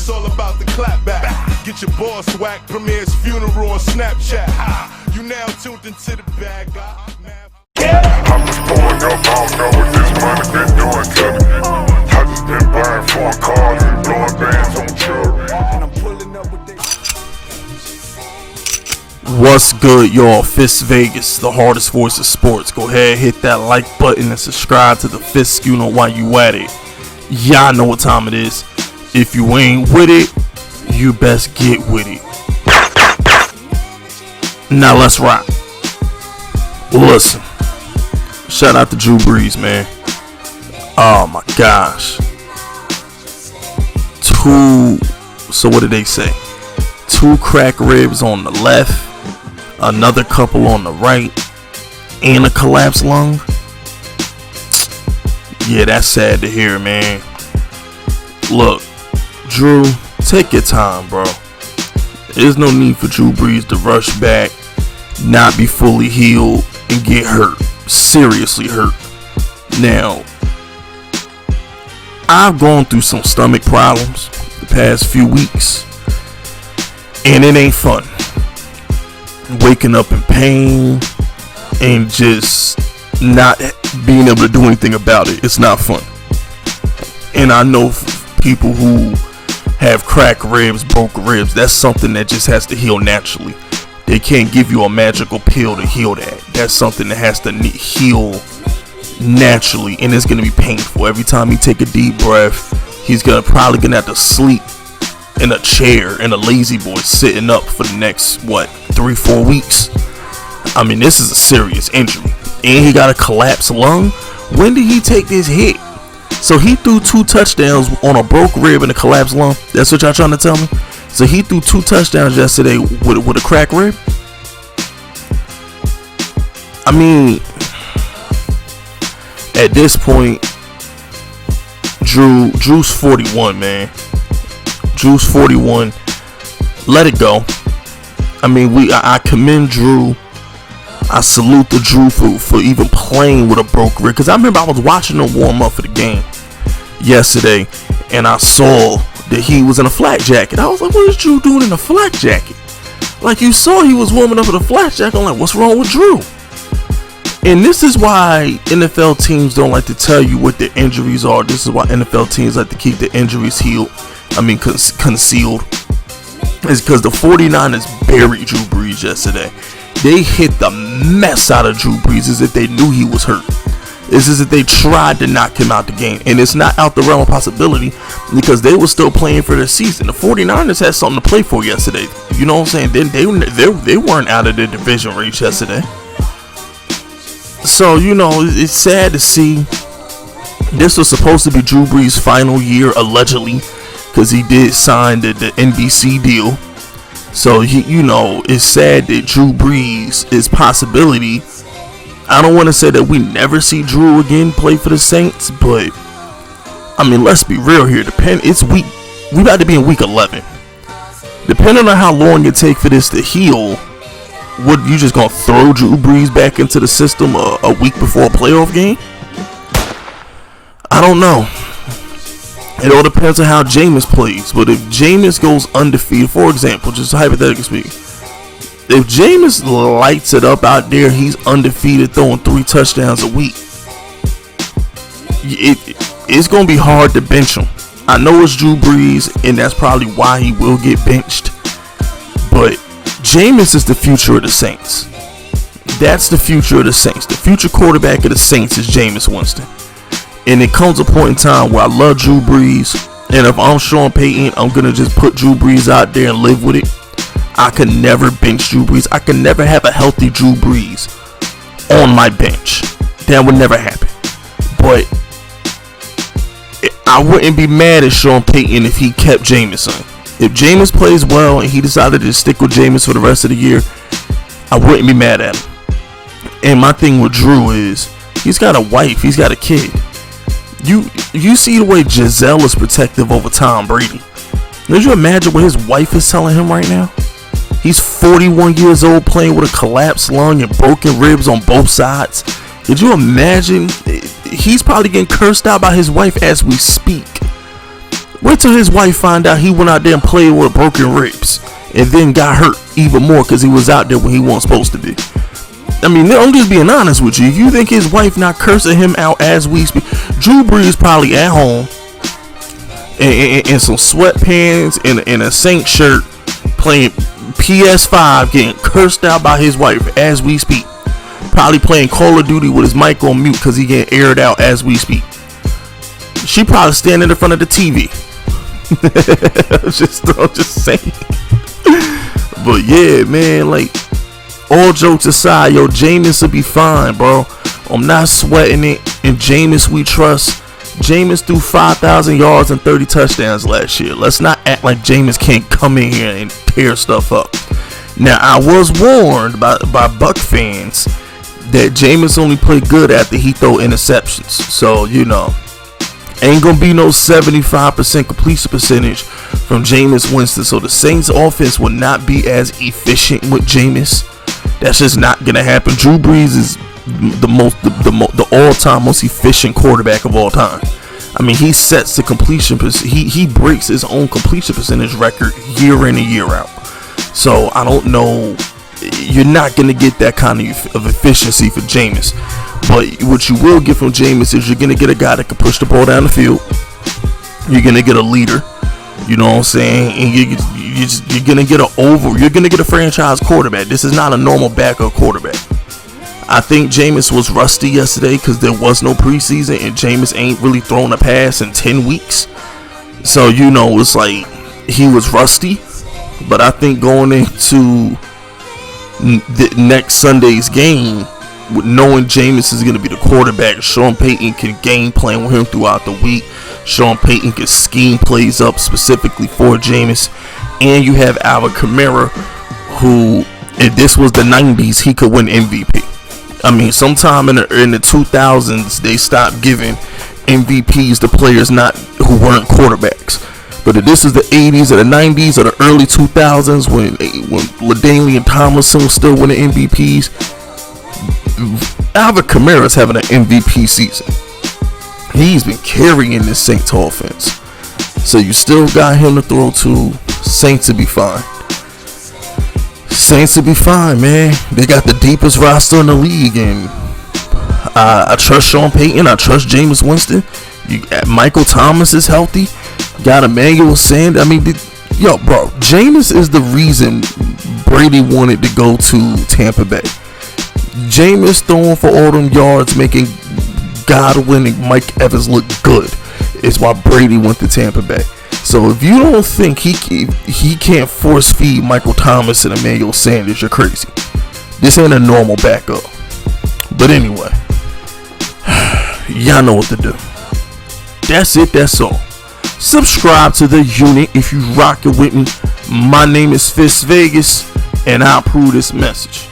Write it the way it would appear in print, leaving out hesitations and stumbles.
it's all about the clap back. Get your boss whack, premieres funeral on Snapchat. You now tuned into the bag. I'm just pulling up, I don't know what this money been doing to me. I just been buying foreign cars and blowing bands on jewelry. And I'm pulling up with What's good, y'all? Fist Vegas, the hardest voice of sports. Go ahead, hit that like button and subscribe to the Fist Schooner while you at it. Y'all know what time it is. If you ain't with it, you best get with it. Now let's rock. Listen, shout out to Drew Brees, man. Oh my gosh. So what did they say? 2 crack ribs on the left, another couple on the right, and a collapsed lung. Yeah, that's sad to hear, man. Look, Drew, take your time, bro. There's no need for Drew Brees to rush back, not be fully healed, and get hurt. Seriously hurt. Now, I've gone through some stomach problems the past few weeks, and it ain't fun. Waking up in pain and just not being able to do anything about it. It's not fun. And I know people who have cracked ribs, broken ribs, that's something that just has to heal naturally. They can't give you a magical pill to heal that. That's something that has to heal naturally, and it's going to be painful. Every time you take a deep breath, he's probably going to have to sleep in a chair in a lazy boy sitting up for the next 3-4 weeks. I mean, this is a serious injury, and he got a collapsed lung. When did he take this hit? So he threw 2 touchdowns on a broke rib and a collapsed lung. That's what y'all trying to tell me? So he threw 2 touchdowns yesterday with a cracked rib? I mean, at this point, Drew's 41, man. Drew's 41. Let it go. I mean, I commend Drew. I salute the Drew for even playing with a broke rib. Because I remember I was watching him warm up for the game yesterday, and I saw that he was in a flak jacket. I was like, what is Drew doing in a flak jacket? Like, you saw he was warming up in a flak jacket. I'm like, what's wrong with Drew? And this is why NFL teams don't like to tell you what their injuries are. This is why NFL teams like to keep their injuries concealed. It's because the 49ers buried Drew Brees yesterday. They hit the mess out of Drew Brees as if they knew he was hurt. It's as if they tried to knock him out the game. And it's not out the realm of possibility because they were still playing for the season. The 49ers had something to play for yesterday. You know what I'm saying? They weren't out of the division race yesterday. So, you know, it's sad to see. This was supposed to be Drew Brees' final year, allegedly, because he did sign the NBC deal. So, it's sad that Drew Brees is possibility. I don't want to say that we never see Drew again play for the Saints, but, I mean, let's be real here. We about to be in week 11. Depending on how long it takes for this to heal, what, you just gonna throw Drew Brees back into the system a week before a playoff game? I don't know. It all depends on how Jameis plays. But if Jameis goes undefeated, for example, just hypothetically speaking, if Jameis lights it up out there, he's undefeated, throwing 3 touchdowns a week, it's gonna be hard to bench him. I know it's Drew Brees, and that's probably why he will get benched. But Jameis is the future of the Saints. That's the future of the Saints. The future quarterback of the Saints is Jameis Winston. And it comes a point in time where I love Drew Brees, and if I'm Sean Payton, I'm going to just put Drew Brees out there and live with it. I can never bench Drew Brees. I can never have a healthy Drew Brees on my bench. That would never happen. But I wouldn't be mad at Sean Payton if he kept Jameis on. If Jameis plays well and he decided to stick with Jameis for the rest of the year, I wouldn't be mad at him. And my thing with Drew is, he's got a wife, he's got a kid. You see the way Giselle is protective over Tom Brady. Could you imagine what his wife is telling him right now? He's 41 years old playing with a collapsed lung and broken ribs on both sides. Could you imagine? He's probably getting cursed out by his wife as we speak. Wait till his wife find out he went out there and played with broken ribs and then got hurt even more because he was out there when he wasn't supposed to be. I mean, I'm just being honest with you. If you think his wife not cursing him out as we speak, Drew Brees probably at home in some sweatpants and a Saint shirt playing PS5 getting cursed out by his wife as we speak. Probably playing Call of Duty with his mic on mute because he getting aired out as we speak. She probably standing in front of the TV. I'm just saying. But yeah, man, like, all jokes aside, yo, Jameis will be fine, bro. I'm not sweating it. And Jameis we trust. Jameis threw 5,000 yards and 30 touchdowns last year. Let's not act like Jameis can't come in here and tear stuff up. Now, I was warned by Buck fans that Jameis only played good after he throw interceptions. So, you know, ain't gonna be no 75% completion percentage from Jameis Winston. So the Saints offense will not be as efficient with Jameis. That's just not gonna happen. Drew Brees is the all-time most efficient quarterback of all time. I mean, he sets the completion. He breaks his own completion percentage record year in and year out. So I don't know. You're not gonna get that kind of efficiency for Jameis. But what you will get from Jameis is you're gonna get a guy that can push the ball down the field. You're gonna get a leader. You know what I'm saying? And you're gonna get you're gonna get a franchise quarterback. This is not a normal backup quarterback. I think Jameis was rusty yesterday because there was no preseason and Jameis ain't really thrown a pass in 10 weeks. So, you know, it's like he was rusty. But I think going into the next Sunday's game, with knowing Jameis is going to be the quarterback, Sean Payton can game plan with him throughout the week. Sean Payton can scheme plays up specifically for Jameis. And you have Alvin Kamara, who, if this was the 90s, he could win MVP. I mean, sometime in the 2000s, they stopped giving MVPs to players who weren't quarterbacks. But if this is the 80s or the 90s or the early 2000s when LaDainian Tomlinson was still winning MVPs, Alvin Kamara is having an MVP season. He's been carrying this Saints offense. So you still got him to throw to. Saints to be fine. Saints to be fine, man. They got the deepest roster in the league, and I trust Sean Payton. I trust Jameis Winston. Michael Thomas is healthy. Got Emmanuel Sanders. I mean, bro, Jameis is the reason Brady wanted to go to Tampa Bay. Jameis throwing for all them yards, making Godwin and Mike Evans look good, is why Brady went to Tampa Bay. So if you don't think he can't force feed Michael Thomas and Emmanuel Sanders, you're crazy. This ain't a normal backup. But anyway, y'all know what to do. That's it. That's all. Subscribe to the unit if you rock it with me. My name is Fist Vegas, and I approve this message.